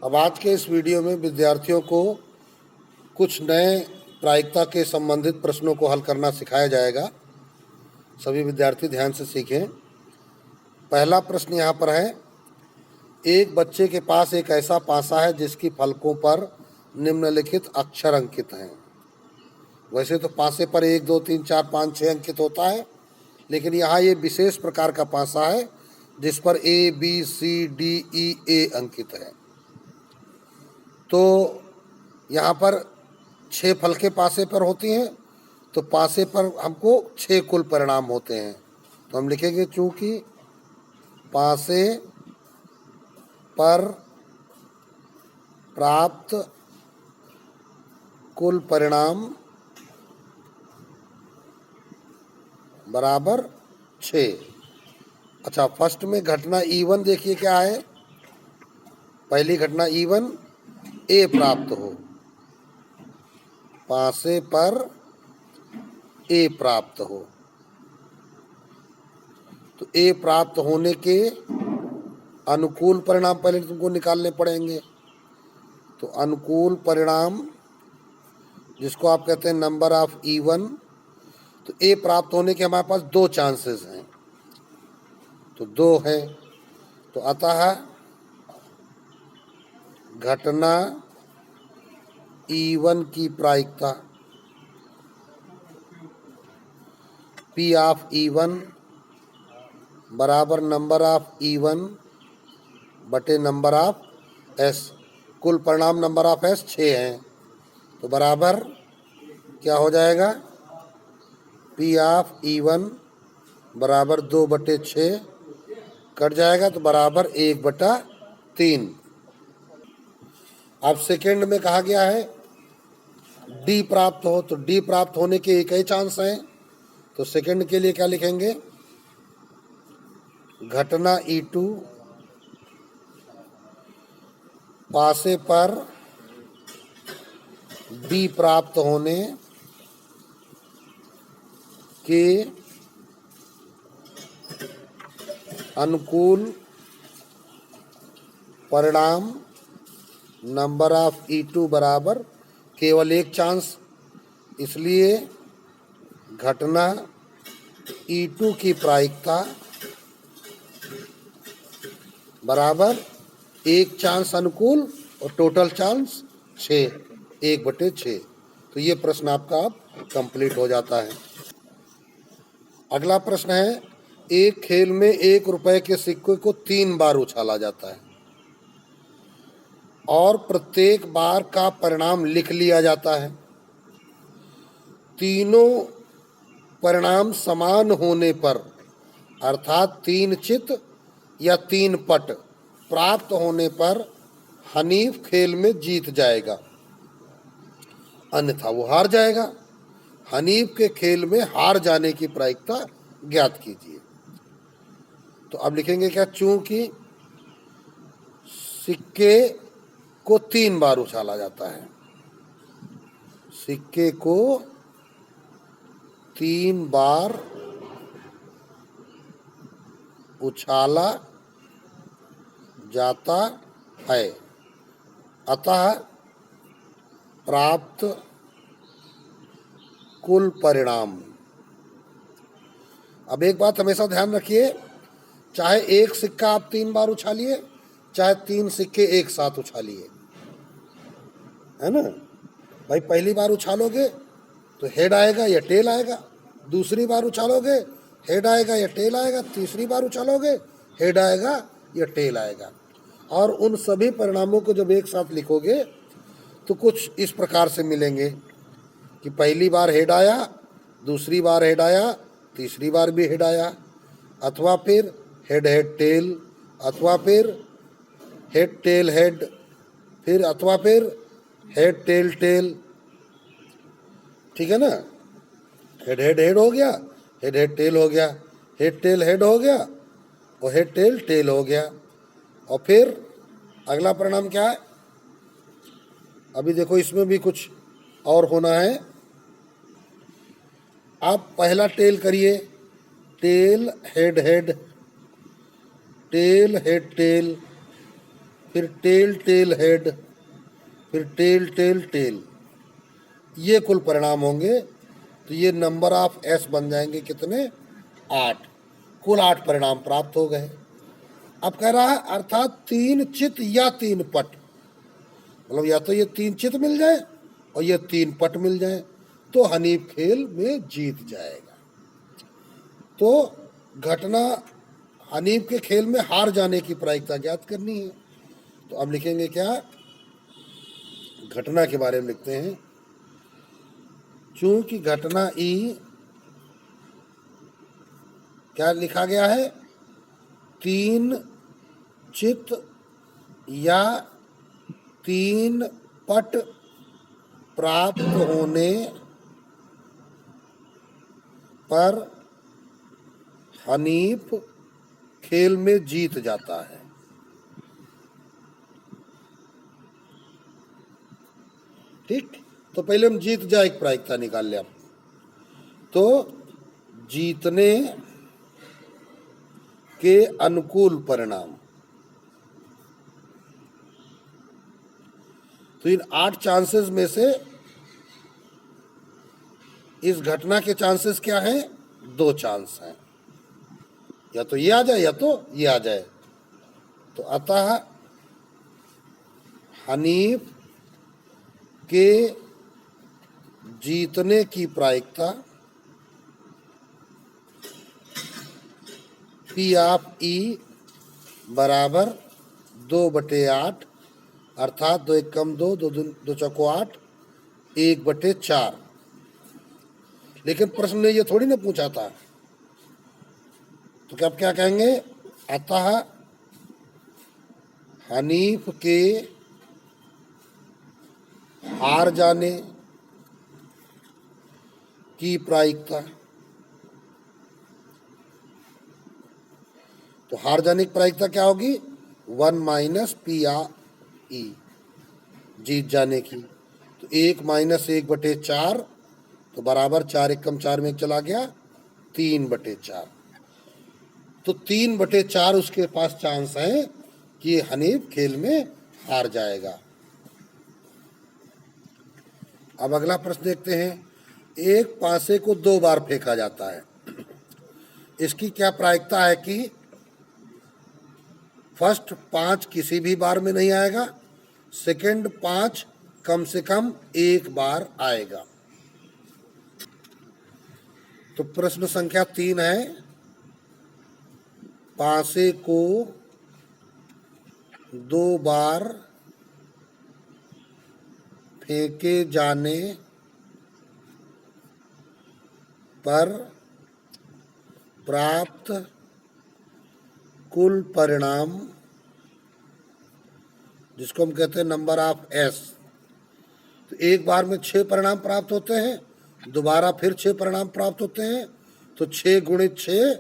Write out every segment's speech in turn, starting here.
अब आज के इस वीडियो में विद्यार्थियों को कुछ नए प्रायिकता के संबंधित प्रश्नों को हल करना सिखाया जाएगा। सभी विद्यार्थी ध्यान से सीखें। पहला प्रश्न यहाँ पर है, एक बच्चे के पास एक ऐसा पासा है जिसकी फलकों पर निम्नलिखित अक्षर अंकित हैं। वैसे तो पासे पर 1, 2, 3, 4, 5, 6 अंकित होता है, लेकिन यहाँ ये विशेष प्रकार का पासा है जिस पर A, B, C, D, E, A अंकित है। तो यहाँ पर 6 फलके पासे पर होती हैं, तो पासे पर हमको 6 कुल परिणाम होते हैं। तो हम लिखेंगे चूंकि पासे पर प्राप्त कुल परिणाम बराबर 6। अच्छा, फर्स्ट में घटना E1 देखिए क्या है। पहली घटना E1, A प्राप्त हो, पासे पर A प्राप्त हो। तो A प्राप्त होने के अनुकूल परिणाम पहले तुमको निकालने पड़ेंगे। तो अनुकूल परिणाम जिसको आप कहते हैं नंबर ऑफ E1, तो A प्राप्त होने के हमारे पास 2 चांसेस हैं, तो 2 है। तो अतः घटना E1 की प्रायिकता P ऑफ E1 बराबर नंबर ऑफ E1 बटे नंबर ऑफ S। कुल परिणाम नंबर ऑफ S 6 हैं, तो बराबर क्या हो जाएगा, P ऑफ E1 बराबर 2/6 कट जाएगा, तो बराबर 1/3। अब सेकेंड में कहा गया है D प्राप्त हो, तो D प्राप्त होने के एक ही चांस हैं। तो सेकेंड के लिए क्या लिखेंगे, घटना E2 पासे पर D प्राप्त होने के अनुकूल परिणाम नंबर ऑफ E2 बराबर केवल एक चांस, इसलिए घटना E2 की प्रायिकता बराबर एक चांस अनुकूल और टोटल चांस 6, 1/6। तो ये प्रश्न आपका अब कंप्लीट हो जाता है। अगला प्रश्न है, एक खेल में 1 रुपए के सिक्के को 3 बार उछाला जाता है और प्रत्येक बार का परिणाम लिख लिया जाता है। तीनों परिणाम समान होने पर, अर्थात 3 चित या 3 पट प्राप्त होने पर हनीफ खेल में जीत जाएगा, अन्यथा वो हार जाएगा। हनीफ के खेल में हार जाने की प्रायिकता ज्ञात कीजिए। तो अब लिखेंगे क्या, चूंकि सिक्के को 3 बार उछाला जाता है, सिक्के को 3 बार उछाला जाता है, अतः प्राप्त कुल परिणाम। अब एक बात हमेशा ध्यान रखिए, चाहे एक सिक्का आप 3 बार उछालिए, चाहे 3 सिक्के एक साथ उछालिए, है ना भाई। पहली बार उछालोगे तो हेड आएगा या टेल आएगा, दूसरी बार उछालोगे हेड आएगा या टेल आएगा, तीसरी बार उछालोगे हेड आएगा या टेल आएगा। और उन सभी परिणामों को जब एक साथ लिखोगे तो कुछ इस प्रकार से मिलेंगे कि पहली बार हेड आया, दूसरी बार हेड आया, तीसरी बार भी हेड आया, अथवा फिर हेड हेड टेल, अथवा फिर हेड टेल हेड, फिर अथवा फिर हेड टेल टेल। ठीक है ना, हेड हेड हेड हो गया, हेड हेड टेल हो गया, हेड टेल हेड हो गया और हेड टेल टेल हो गया। और फिर अगला परिणाम क्या है, अभी देखो इसमें भी कुछ और होना है। आप पहला टेल करिए, tail head head, tail head tail, फिर टेल टेल हेड, फिर टेल टेल टेल, ये कुल परिणाम होंगे। तो ये नंबर ऑफ एस बन जाएंगे कितने? 8। कुल 8 परिणाम प्राप्त हो गए। अब कह रहा है अर्थात 3 चित या 3 पट, मतलब या तो ये 3 चित मिल जाए और ये 3 पट मिल जाए तो हनीफ खेल में जीत जाएगा। तो घटना हनीफ के खेल में हार जाने की प्रायिकता ज्ञात करनी है। तो अब लिखेंगे क्या? घटना के बारे में लिखते हैं। चूंकि घटना ई क्या लिखा गया है? 3 चित या 3 पट प्राप्त होने पर हनीफ खेल में जीत जाता है। ठीक, तो पहले हम जीत जाए एक प्रायिकता निकाल ले। अब तो जीतने के अनुकूल परिणाम, तो इन 8 चांसेस में से इस घटना के चांसेस क्या हैं? 2 चांस हैं, या तो ये आ जाए या तो ये आ जाए। तो अतः हनीफ के जीतने की प्रायिकता पी ऑफ ई बराबर 2/8, अर्थात 2 1 कम 2, 2 चौको 8, 1/4। लेकिन प्रश्न ने ये थोड़ी ना पूछा था, तो क्या कहेंगे? अतः हनीफ के हार जाने की प्रायिकता, तो हार जाने की प्रायिकता क्या होगी? 1 - पी आ ई, जीत जाने की। तो 1 - 1/4, तो बराबर 4 1 कम 4 में 1 चला गया, 3/4। तो 3/4 उसके पास चांस है कि हनीफ खेल में हार जाएगा। अब अगला प्रश्न देखते हैं। एक पासे को 2 बार फेंका जाता है, इसकी क्या प्रायिकता है कि फर्स्ट 5 किसी भी बार में नहीं आएगा, सेकंड 5 कम से कम 1 बार आएगा। तो प्रश्न संख्या 3 है, पासे को 2 बार फेंके जाने पर प्राप्त कुल परिणाम, जिसको हम कहते हैं नंबर ऑफ एस। तो एक बार में 6 परिणाम प्राप्त होते हैं, दोबारा फिर 6 परिणाम प्राप्त होते हैं, तो 6 × 6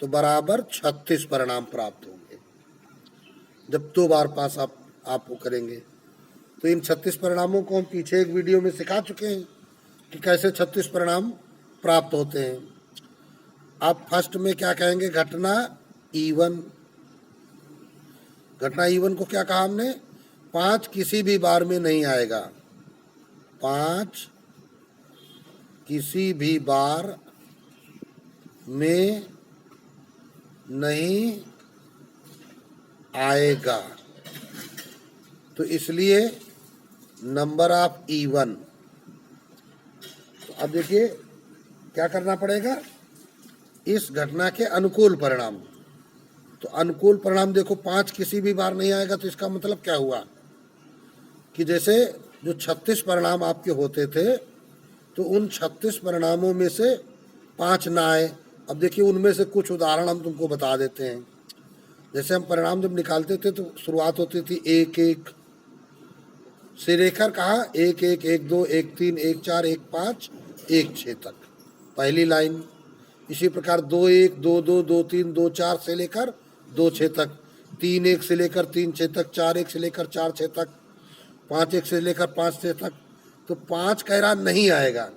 तो बराबर 36 परिणाम प्राप्त होंगे जब 2 बार पास आपको करेंगे। तो इन 36 परिणामों को हम पीछे एक वीडियो में सिखा चुके हैं कि कैसे 36 परिणाम प्राप्त होते हैं। अब फर्स्ट में क्या कहेंगे? घटना E1। घटना E1 को क्या कहा हमने? 5 किसी भी बार में नहीं आएगा, 5 किसी भी बार में नहीं आएगा, तो इसलिए नंबर ऑफ E1। तो अब देखिए क्या करना पड़ेगा? इस घटना के अनुकूल परिणाम, तो अनुकूल परिणाम देखो 5 किसी भी बार नहीं आएगा, तो इसका मतलब क्या हुआ कि जैसे जो 36 परिणाम आपके होते थे, तो उन 36 परिणामों में से 5 ना आए। अब देखिए उनमें से कुछ उदाहरण हम तुमको बता देते हैं। जैसे हम परिणाम जब निकालते थे तो शुरुआत होती थी 1 1 से लेकर कहा 1 1 1 2 1 3 1 4 1 5 1 6 तक पहली लाइन। इसी प्रकार 2 1 2 2 2 3 2 4 से लेकर 2 6 तक, 3 1 से लेकर 3 6 तक, 4 1 से लेकर 4 6 तक, 5 1 से लेकर 5 6 तक। तो 5 कह रहा नहीं आएगा,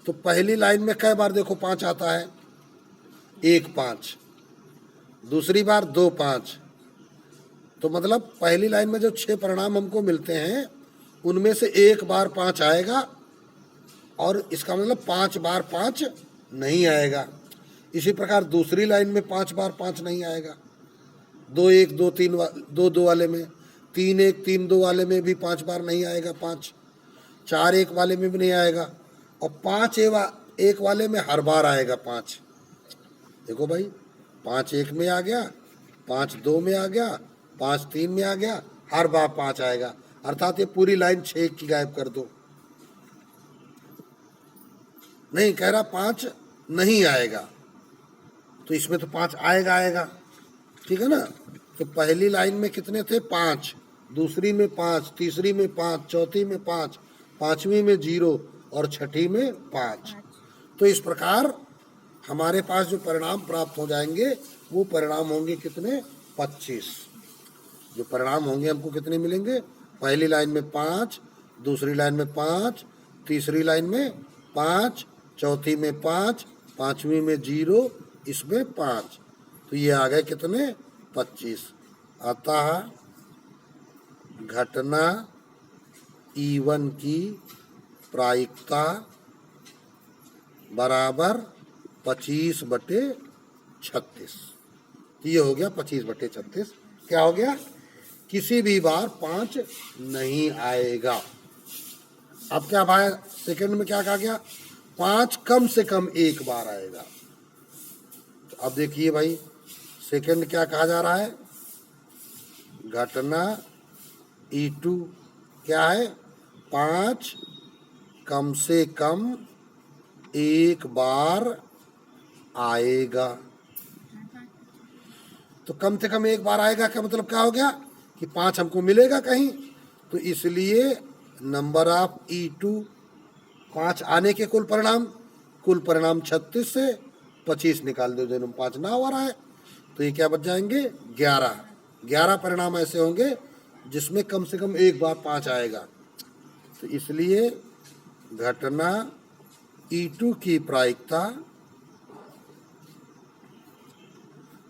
तो पहली लाइन में कई बार देखो 5 आता है? 1 5, दूसरी बार 2 5, तो मतलब पहली लाइन में जो 6 परिणाम हमको मिलते हैं उनमें से एक बार 5 आएगा, और इसका मतलब 5 बार 5 नहीं आएगा। इसी प्रकार दूसरी लाइन में 5 बार 5 नहीं आएगा। 2 1 2 3 2 2 वाले में, 3 1 3 2 वाले में भी 5 बार नहीं आएगा 5, 4 1 वाले में भी नहीं आएगा, और 5 1 वाले में हर बार आएगा 5। देखो भाई, 5 1 में आ गया, 5 2 में आ गया, 5 3 में आ गया, हर बार 5 आएगा। अर्थात ये पूरी लाइन 6 की गायब कर दो। नहीं कह रहा 5 नहीं आएगा, तो इसमें तो 5 आएगा, ठीक है ना। तो पहली लाइन में कितने थे? 5, दूसरी में 5, तीसरी में 5, चौथी में 5, पांचवी में 0 और छठी में 5। तो इस प्रकार हमारे पास जो परिणाम प्राप्त हो जाएंगे वो परिणाम होंगे कितने? 25। जो परिणाम होंगे हमको कितने मिलेंगे? पहली लाइन में 5, दूसरी लाइन में 5, तीसरी लाइन में 5, चौथी में 5, पांचवी में 0, इसमें 5। तो ये आ गए कितने? 25। अतः घटना E1 की प्रायिकता बराबर 25/36। ये हो गया 25/36। क्या हो गया? किसी भी बार 5 नहीं आएगा। अब क्या भाई सेकंड में क्या कहा गया? 5 कम से कम एक बार आएगा। तो अब देखिए भाई, सेकंड क्या कहा जा रहा है? घटना E2 क्या है? 5 कम से कम एक बार आएगा। तो कम से कम एक बार आएगा का मतलब क्या हो गया? कि 5 हमको मिलेगा कहीं, तो इसलिए नंबर ऑफ E2 5 आने के कुल परिणाम 36 से 25 निकाल दो, दोनों 5 ना हो रहा है, तो ये क्या बच जाएंगे? 11 परिणाम ऐसे होंगे जिसमें कम से कम एक बार 5 आएगा। तो इसलिए घटना E2 की प्रायिकता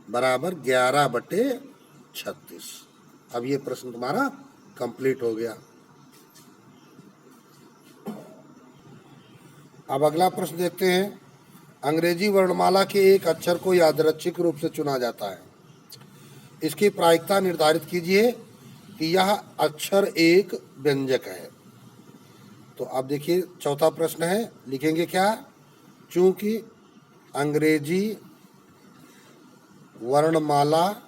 बराबर 11/36। अब ये प्रश्न तुम्हारा कंप्लीट हो गया। अब अगला प्रश्न देखते हैं। अंग्रेजी वर्णमाला के एक अक्षर को यादृच्छिक रूप से चुना जाता है। इसकी प्रायिकता निर्धारित कीजिए कि यह अक्षर एक व्यंजक है। तो अब देखिए चौथा प्रश्न है, लिखेंगे क्या? चूंकि अंग्रेजी वर्णमाला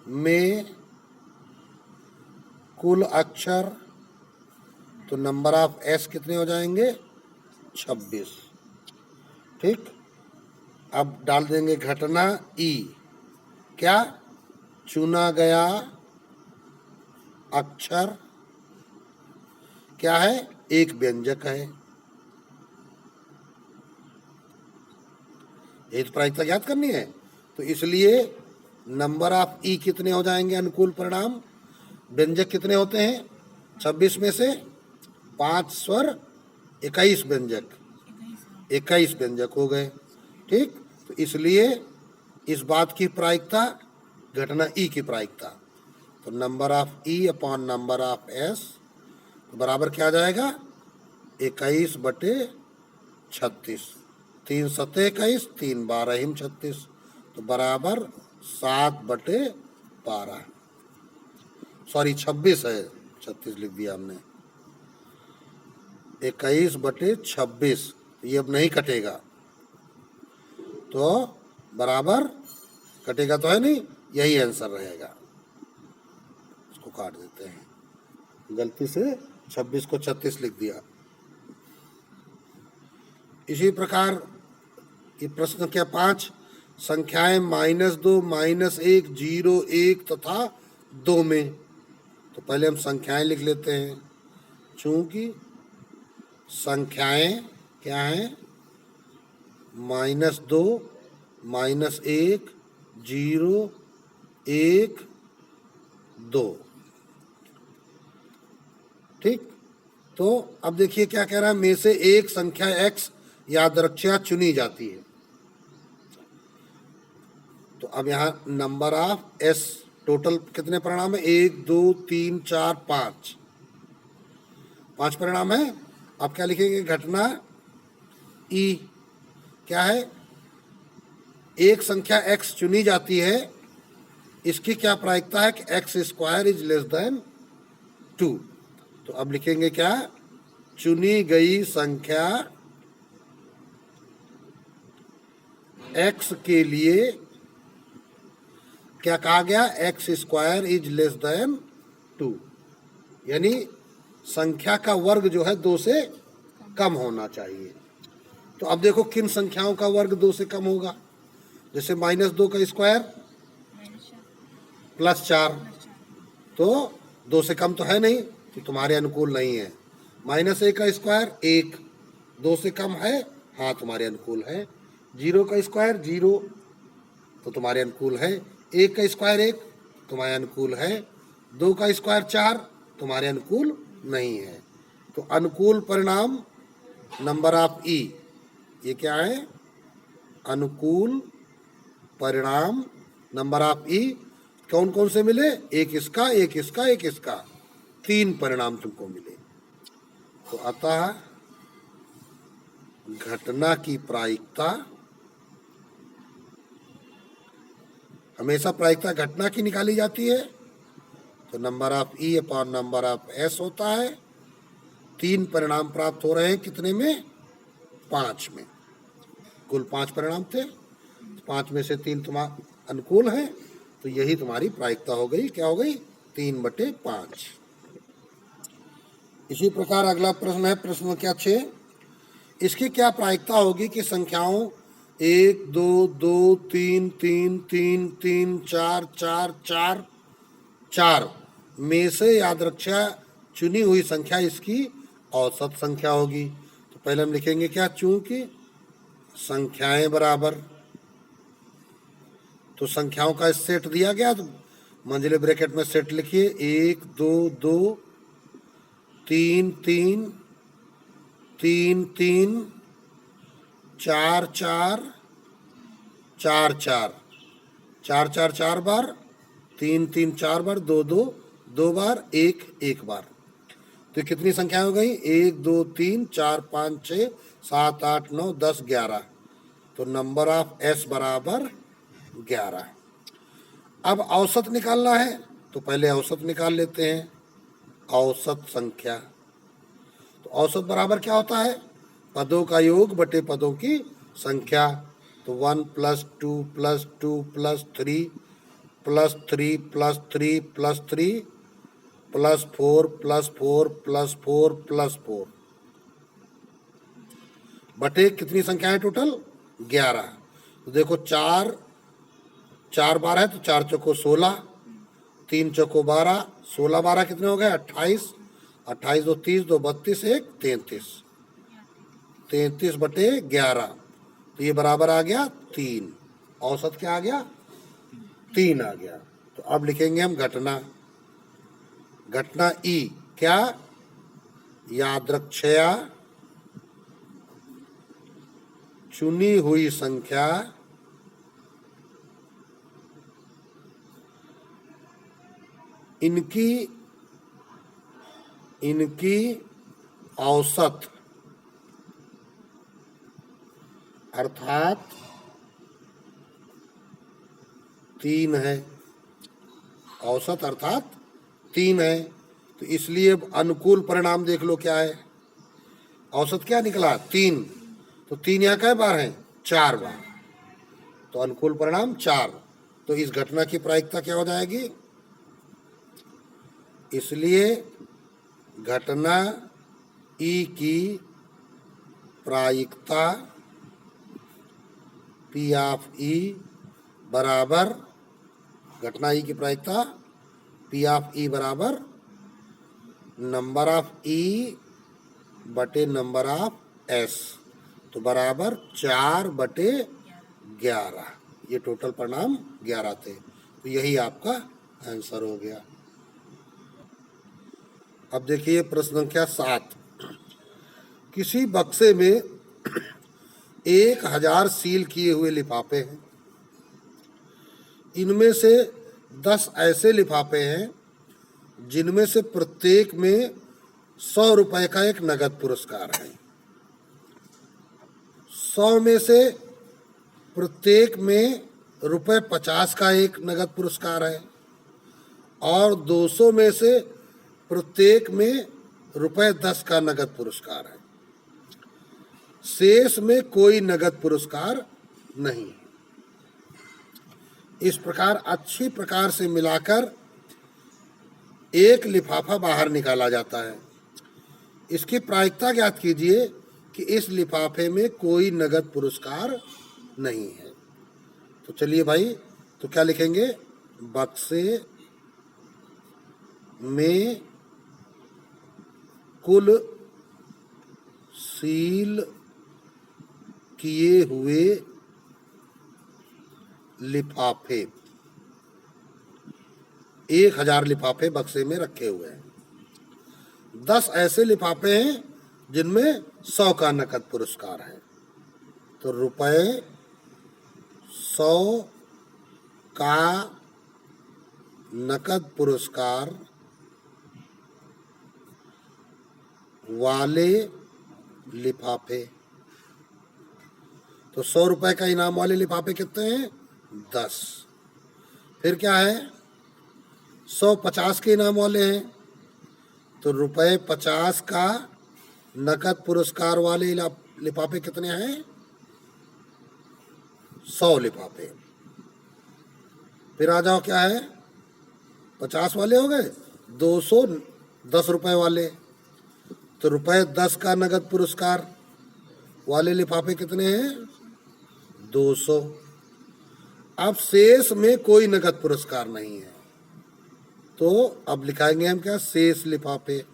में कुल अक्षर, तो नंबर ऑफ एस कितने हो जाएंगे? 26। ठीक, अब डाल देंगे घटना ई। क्या? चुना गया अक्षर क्या है? एक व्यंजक है। ये तो प्रायिकता याद करनी है। तो इसलिए नंबर ऑफ ई कितने हो जाएंगे? अनुकूल परिणाम। व्यंजक कितने होते हैं? 26 में से 5 स्वर 21 व्यंजक, 21 व्यंजक हो गए। ठीक, तो इसलिए इस बात की प्रायिकता घटना ई की प्रायिकता, तो number of E upon number of S बराबर क्या आ जाएगा? 21/36। 3 7 21, 3 12 36, तो बराबर 7/12। सॉरी 26 है, 36 लिख दिया हमने। 21/26, ये अब नहीं कटेगा, तो बराबर कटेगा तो है नहीं, यही आंसर रहेगा। इसको काट देते हैं, गलती से 26 को 36 लिख दिया। इसी प्रकार ये प्रश्न क्या 5 संख्याएं -2, -1, 0, 1 तथा 2 में। तो पहले हम संख्याएं लिख लेते हैं। चूंकि संख्याएं क्या हैं? -2, -1, 0, 1, 2। ठीक, तो अब देखिए क्या कह रहा है? में से एक संख्या x यादृच्छिक चुनी जाती है। तो अब यहाँ नंबर ऑफ एस, टोटल कितने परिणाम है? 1 2 3 4 5, 5 परिणाम है। अब क्या लिखेंगे? घटना ई क्या है? एक संख्या x चुनी जाती है, इसकी क्या प्रायिकता है कि x square is less than 2। तो अब लिखेंगे क्या? चुनी गई संख्या x के लिए क्या कहा गया? X square is less than 2, यानी संख्या का वर्ग जो है 2 से कम होना चाहिए। तो अब देखो किन संख्याओं का वर्ग 2 से कम होगा। जैसे -2 का स्क्वायर +4, तो 2 से कम तो है नहीं, तो तुम्हारे अनुकूल नहीं है। -1 का स्क्वायर 1, 2 से कम है, हाँ तुम्हारे अनुकूल है। 0 का स्क्वायर 0, तो तुम्हारे अनुकूल है। 1 का स्क्वायर 1, तुम्हारे अनुकूल है। 2 का स्क्वायर 4, तुम्हारे अनुकूल नहीं है। तो अनुकूल परिणाम नंबर ऑफ ई, ये क्या है? अनुकूल परिणाम नंबर ऑफ ई कौन कौन से मिले? एक इसका, एक इसका, एक इसका, 3 परिणाम तुमको मिले। तो अतः घटना की प्रायिकता, हमेशा प्रायिकता घटना की निकाली जाती है, तो number of E upon number of S होता है। 3 परिणाम प्राप्त हो रहे हैं कितने में? 5 में। कुल 5 परिणाम थे, 5 में से 3 तुम्हारे अनुकूल हैं, तो यही तुम्हारी प्रायिकता हो गई। क्या हो गई? 3/5। इसी प्रकार अगला प्रश्न है, प्रश्न संख्या 6। इसकी क्या प्रायिकता होगी कि संख्याओं 1 2 2 3 3 3 3 4 4 4 4 में से यादृच्छा चुनी हुई संख्या इसकी औसत संख्या होगी। तो पहले हम लिखेंगे क्या? चूंकि संख्याएं बराबर, तो संख्याओं का सेट दिया गया, तो मंझले ब्रैकेट में सेट लिखिए। 1 2 2 3 3 3 3 4 4 4 4 4 4 4 बार, 3 3 4 बार, 2 2 2 बार, 1 1 बार। तो कितनी संख्या हो गई? 1 2 3 4 5 6 7 8 9 10 11। तो नंबर ऑफ एस बराबर 11। अब औसत निकालना है, तो पहले औसत निकाल लेते हैं। औसत संख्या, तो औसत बराबर क्या होता है? पदों का योग बटे पदों की संख्या। तो 1 + 2 + 2 + 3 + 3 + 3 + 3 +4 +4 +4 +4 बटे कितनी संख्या है टोटल? 11। तो देखो 4 4 बार है, तो 4 चौको 16, 3 चौको 12, 16 12 कितने हो गए? 28, 28 2 30, 2 32, 1 33, 33 बटे 11। तो ये बराबर आ गया 3। औसत क्या आ गया? 3 आ गया। तो अब लिखेंगे हम घटना। घटना ई क्या? यादृच्छया चुनी हुई संख्या इनकी औसत अर्थात 3 है। औसत अर्थात 3 है। तो इसलिए अनुकूल परिणाम देख लो क्या है? औसत क्या निकला? 3। तो 3 यहाँ कै बार है? 4 बार। तो अनुकूल परिणाम 4। तो इस घटना की प्रायिकता क्या हो जाएगी? इसलिए घटना ई की प्रायिकता पी ऑफ ई बराबर, घटना ई की प्रायिकता पी ऑफ ई बराबर नंबर ऑफ ई बटे नंबर ऑफ एस, तो बराबर 4/11। ये टोटल परिणाम 11 थे। तो यही आपका आंसर हो गया। अब देखिए प्रश्न संख्या 7। किसी बक्से में 1000 सील किए हुए लिफाफे हैं। इनमें से 10 ऐसे लिफाफे हैं जिनमें से प्रत्येक में 100 रुपए का एक नगद पुरस्कार है। 100 में से प्रत्येक में ₹50 का एक नगद पुरस्कार है और 200 में से प्रत्येक में ₹10 का नगद पुरस्कार है। शेष में कोई नगद पुरस्कार नहीं। इस प्रकार अच्छी प्रकार से मिलाकर एक लिफाफा बाहर निकाला जाता है। इसकी प्रायिकता ज्ञात कीजिए कि इस लिफाफे में कोई नगद पुरस्कार नहीं है। तो चलिए भाई, तो क्या लिखेंगे? बक्से में कुल सील किए हुए लिफाफे 1000 लिफाफे बक्से में रखे हुए हैं। 10 ऐसे लिफाफे हैं जिनमें 100 का नकद पुरस्कार है। तो ₹100 का नकद पुरस्कार वाले लिफाफे, तो 100 रुपए का इनाम वाले लिफाफे कितने हैं? 10। फिर क्या है? 100 50 के इनाम वाले हैं, तो ₹50 का नकद पुरस्कार वाले लिफाफे कितने हैं? 100 लिफाफे। फिर आ जाओ, क्या है? 50 वाले हो गए, 210 रुपए वाले, तो ₹10 का नगद पुरस्कार वाले लिफाफे कितने हैं? 200। अब शेष में कोई नगद पुरस्कार नहीं है, तो अब लिखाएंगे हम क्या? शेष लिफाफे।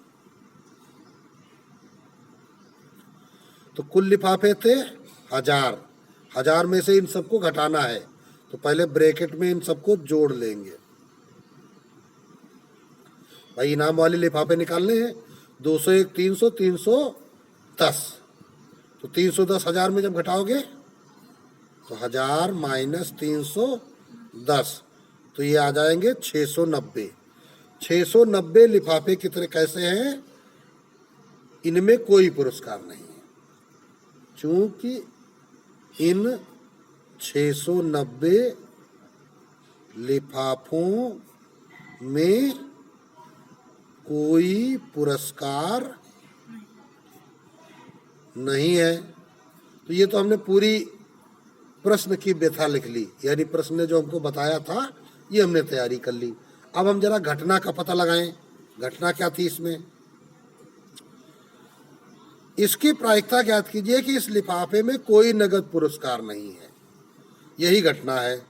तो कुल लिफाफे थे 1000। 1000 में से इन सबको घटाना है, तो पहले ब्रैकेट में इन सबको जोड़ लेंगे। भाई इनाम वाले लिफाफे निकालने हैं। 201 300 310, तो 310 1000 में जब घटाओगे तो 1000 माइनस 310, तो ये आ जाएंगे 690। 690 लिफाफे कितने कैसे हैं? इनमें कोई पुरस्कार नहीं है, चूंकि इन 690 लिफाफों में कोई पुरस्कार नहीं है। तो ये तो हमने पूरी प्रश्न की व्यथा लिख ली, यानी प्रश्न ने जो हमको बताया था ये हमने तैयारी कर ली। अब हम जरा घटना का पता लगाएं। घटना क्या थी इसमें? इसकी प्रायिकता ज्ञात कीजिए कि इस लिफाफे में कोई नगद पुरस्कार नहीं है। यही घटना है।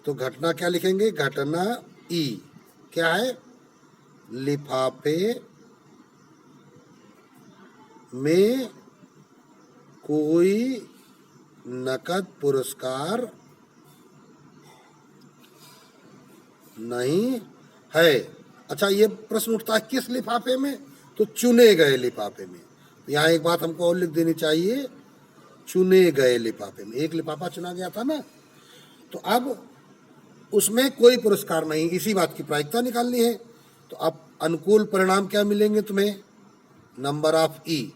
तो घटना क्या लिखेंगे? घटना ई क्या है? लिफाफे में कोई नकद पुरस्कार नहीं है। अच्छा, ये प्रश्न उठता है किस लिफाफे में? तो चुने गए लिफाफे में। यहाँ एक बात हमको और लिख देनी चाहिए, चुने गए लिफाफे में। एक लिफाफा चुना गया था ना, तो अब उसमें कोई पुरस्कार नहीं, इसी बात की प्रायिकता निकालनी है। तो अब अनुकूल परिणाम क्या मिलेंगे तुम्हें? नंबर ऑफ ई,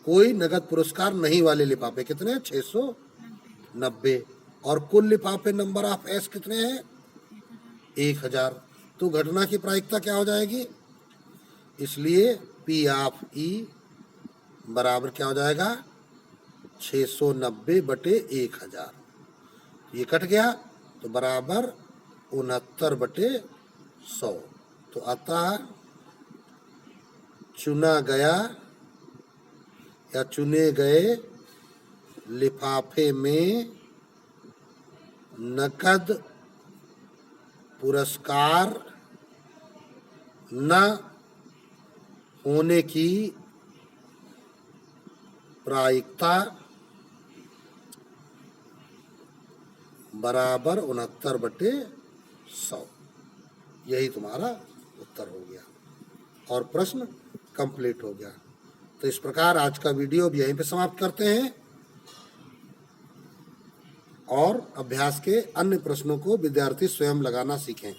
कोई नगद पुरस्कार नहीं वाले लिफाफे कितने हैं? 690। और कुल लिफाफे नंबर ऑफ एस कितने हैं? 1000। तो घटना की प्रायिकता क्या हो जाएगी? इसलिए पी ऑफ ई बराबर क्या हो जाएगा? 690/1000। ये कट गया तो बराबर 69/100। तो अतः चुना गया या चुने गए लिफाफे में नकद पुरस्कार न होने की प्रायिकता बराबर 69/100। यही तुम्हारा उत्तर हो गया और प्रश्न कंप्लीट हो गया। तो इस प्रकार आज का वीडियो अब यहीं पे समाप्त करते हैं और अभ्यास के अन्य प्रश्नों को विद्यार्थी स्वयं लगाना सीखें।